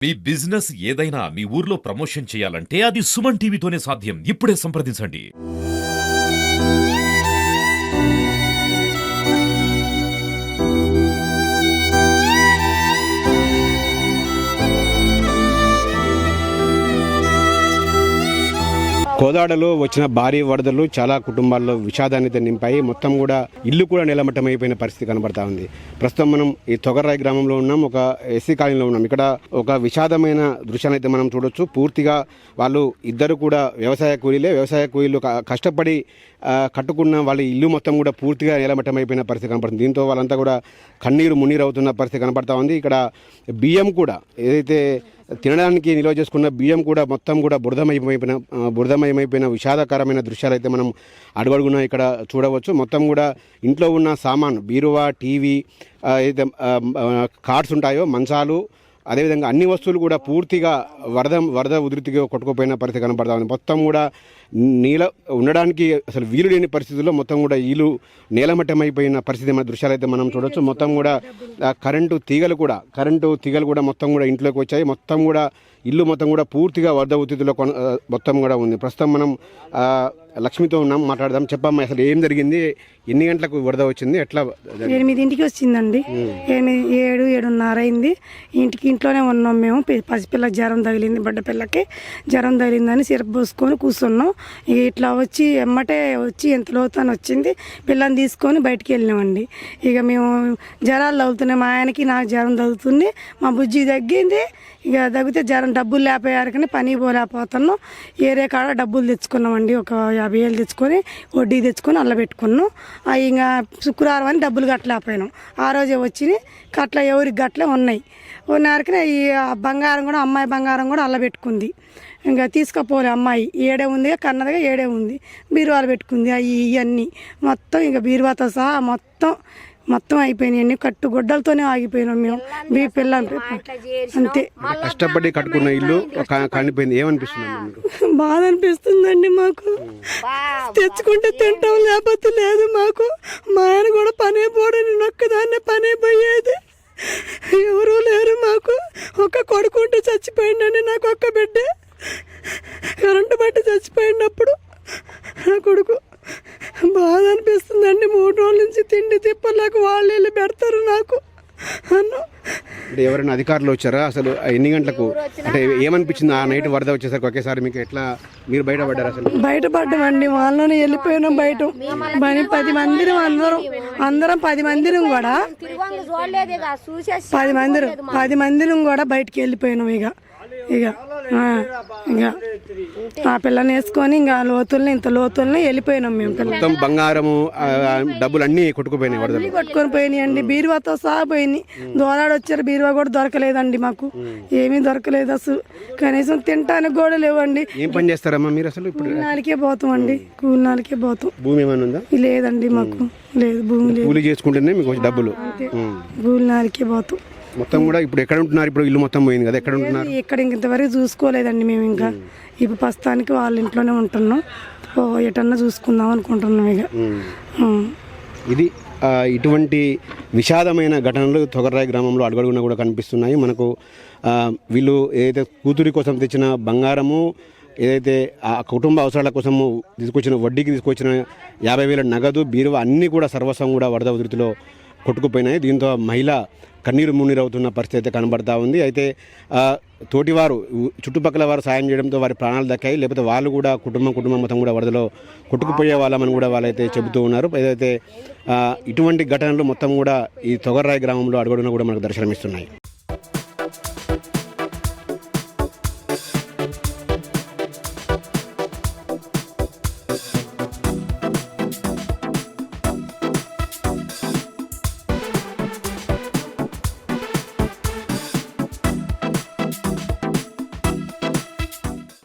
మీ business ఏదైనా మీ ఊర్లో promotion చేయాలంటే అది సుమన్ టీవీతోనే సాధ్యం. ఇప్పుడే సంప్రదించండి. కోదాడలో వచ్చిన భారీ వరదలు చాలా కుటుంబాల్లో విషాదాన్ని నింపాయి. మొత్తం కూడా ఇల్లు కూడా నిలమట్టమైపోయిన పరిస్థితి కనబడతా ఉంది. ప్రస్తుతం మనం ఈ తొగర్రాయి గ్రామంలో ఉన్నాం, ఒక ఎస్సీ కాలనీలో ఉన్నాం. ఇక్కడ ఒక విషాదమైన దృశ్యాన్ని అయితే మనం చూడొచ్చు. పూర్తిగా వాళ్ళు ఇద్దరు కూడా వ్యవసాయ కూలీలు కష్టపడి కట్టుకున్న వాళ్ళ ఇల్లు మొత్తం కూడా పూర్తిగా నిలమట్టమైపోయిన పరిస్థితి కనబడుతుంది. దీంతో వాళ్ళంతా కూడా కన్నీరు మున్నీరు అవుతున్న పరిస్థితి కనబడతా ఉంది. ఇక్కడ బియ్యం కూడా ఏదైతే తినడానికి నిల్వ చేసుకున్న బియ్యం కూడా మొత్తం కూడా బురదమయమైపోయిన విషాదకరమైన దృశ్యాలు అయితే మనం అడుగడుగున ఇక్కడ చూడవచ్చు. మొత్తం కూడా ఇంట్లో ఉన్న సామాన్, బీరువా, టీవీ, ఏదైతే కార్డ్స్ ఉంటాయో, మంచాలు, అదేవిధంగా అన్ని వస్తువులు కూడా పూర్తిగా వరద ఉధృతిగా కొట్టుకుపోయిన పరిస్థితి కనబడతా ఉంది. మొత్తం కూడా ఉండడానికి అసలు వీలు లేని పరిస్థితుల్లో మొత్తం కూడా ఇల్లు నేలమట్టమైపోయిన పరిస్థితి మన దృశ్యాలు అయితే మనం చూడొచ్చు. మొత్తం కూడా కరెంటు తీగలు కూడా మొత్తం కూడా ఇంట్లోకి వచ్చాయి. మొత్తం కూడా ఇల్లు మొత్తం కూడా పూర్తిగా వరద ఉధృతిలో మొత్తం కూడా ఉంది. ప్రస్తుతం మనం లక్ష్మితో ఉన్నాం, మాట్లాడదాం. చెప్పమ్మా, అసలు ఏం జరిగింది? ఎన్ని గంటలకు వరద వచ్చింది? ఎట్లా? 8ంటికి వచ్చిందండి. 7:30 అయింది. ఇంట్లోనే ఉన్నాం మేము. పసిపిల్లకి జ్వరం తగిలింది, బిడ్డ పిల్లకి జ్వరం తగిలిందని సిరప్ పోసుకొని కూర్చున్నాం. ఇట్లా వచ్చి ఎమ్మటే వచ్చి ఎంత లోతని వచ్చింది. పిల్లని తీసుకొని బయటికి వెళ్ళినామండి. ఇక మేము జ్వరాలు తగ్గుతున్నాయి. మా ఆయనకి నాకు జ్వరం తగ్గుతుంది, మా బుజ్జి తగ్గింది. ఇక తగ్గితే జ్వరం డబ్బులు లేకపోయారు కానీ పని పోలేకపోతున్నాం. ఏరే కాడ డబ్బులు తెచ్చుకున్నామండి. ఒక 50,000 తెచ్చుకొని వడ్డీ తెచ్చుకొని అల్ల పెట్టుకున్నాం. ఇంకా శుక్రవారం అని డబ్బులు కట్టలేకపోయినాం. ఆ రోజే వచ్చి కట్ల ఎవరికి గట్లే ఉన్నాయి. ఉన్నారకనే ఈ బంగారం కూడా, అమ్మాయి బంగారం కూడా అల్ల పెట్టుకుంది. ఇంకా తీసుకుపోలే అమ్మాయి. ఏడే ఉంది, కన్నదిగా ఏడే ఉంది. బీరువాలు పెట్టుకుంది. ఇవన్నీ మొత్తం ఇంకా బీరువాతో సహా మొత్తం అయిపోయినాయి. కట్టుగొడ్డలతోనే ఆగిపోయినాం మేము. పిల్లలు అంతే. కష్టపడి కట్టుకున్న ఇల్లు కాలిపోయింది. ఏమనిపిస్తుంది? బాధ అనిపిస్తుందండి మాకు. తెచ్చుకుంటే తింటాం, లేకపోతే లేదు మాకు. మా ఆయన కూడా పనే పోడు, నేను ఒక్కదాన్నే పనే పోయేది. ఎవరూ లేరు మాకు. ఒక కొడుకు ఉంటే చచ్చిపోయిందండి. నాకు ఒక్క బిడ్డే. కరెంటు బట్టి చచ్చిపోయినప్పుడు నా కొడుకు. బాధ అనిపిస్తుందండి. 3 రోజుల నుంచి తిండి తిప్పలేక వాళ్ళు వెళ్ళి పెడతారు నాకు అన్ను. అంటే ఎవరైనా అధికారులు వచ్చారా? అసలు ఎన్ని గంటలకు, అంటే ఏమనిపించింది ఆ నైట్ వరద వచ్చేసరికి? ఒకేసారి మీకు ఎట్లా, మీరు బయటపడ్డారు? అసలు బయటపడ్డామండి. వాళ్ళని వెళ్ళిపోయినాం బయట. 10 మందిరం, అందరం 10 మందిరం కూడా 10 మందిరం కూడా బయటికి వెళ్ళిపోయినాం. ఇక ఆ పిల్లని వేసుకొని ఇంకా ఇంత లోతుల్ని వెళ్ళిపోయినాం మేము. మొత్తం బంగారము, డబ్బులు అన్ని కొట్టుకొని పోయినాయండి. బీరువాతో సహా పోయినాయి. దోలాడు వచ్చారు, బీరువా కూడా దొరకలేదండి మాకు. ఏమీ దొరకలేదు అసలు. కనీసం తినడానికి కూడా లేవండి. ఏం పని చేస్తారమ్మా మీరు అసలు? ఇప్పుడు కూలినాలికే పోతాం అండి. కూలినాలికే పోతాం. భూమి ఏమైనా ఉందా? లేదండి మాకు. లేదు భూమి లేదు. కూలి చేసుకుంటేనే మీకు డబ్బులు. కూలినాలికే పోతాం. మొత్తం కూడా ఇప్పుడు ఎక్కడ ఉంటున్నారు? ఇప్పుడు ఇల్లు మొత్తం పోయింది కదా, ఎక్కడ ఉంటున్నారు? ఇక్కడ ఇంతవరకు చూసుకోలేదండి మేము. ఇంకా ఇప్పుడు ప్రస్తుతానికి వాళ్ళ ఇంట్లోనే ఉంటున్నాం. ఎటన్నా చూసుకుందాం అనుకుంటున్నాం. ఇక ఇది ఇటువంటి విషాదమైన ఘటనలు తొగర్రాయి గ్రామంలో అడుగడుగునా కూడా కనిపిస్తున్నాయి మనకు. వీళ్ళు ఏదైతే కూతురి కోసం తెచ్చిన బంగారము, ఏదైతే ఆ కుటుంబ అవసరాల కోసము వడ్డీకి తీసుకొచ్చిన 50,000 నగదు, బీరువా అన్నీ కూడా సర్వస్వం కూడా వరద ఉధృతిలో కొట్టుకుపోయినాయి. దీంతో మహిళ కన్నీరు మున్నీరు అవుతున్న పరిస్థితి అయితే కనబడతా ఉంది. అయితే తోటివారు, చుట్టుపక్కల వారు సాయం చేయడంతో వారి ప్రాణాలు దక్కాయి. లేకపోతే వాళ్ళు కూడా కుటుంబం మొత్తం కూడా వరదలో కొట్టుకుపోయే వాళ్ళమని కూడా వాళ్ళైతే చెబుతూ ఉన్నారు. ఏదైతే ఇటువంటి ఘటనలు మొత్తం కూడా ఈ తొగర్రాయి గ్రామంలో అడుగడునా కూడా మనకు దర్శనమిస్తున్నాయి.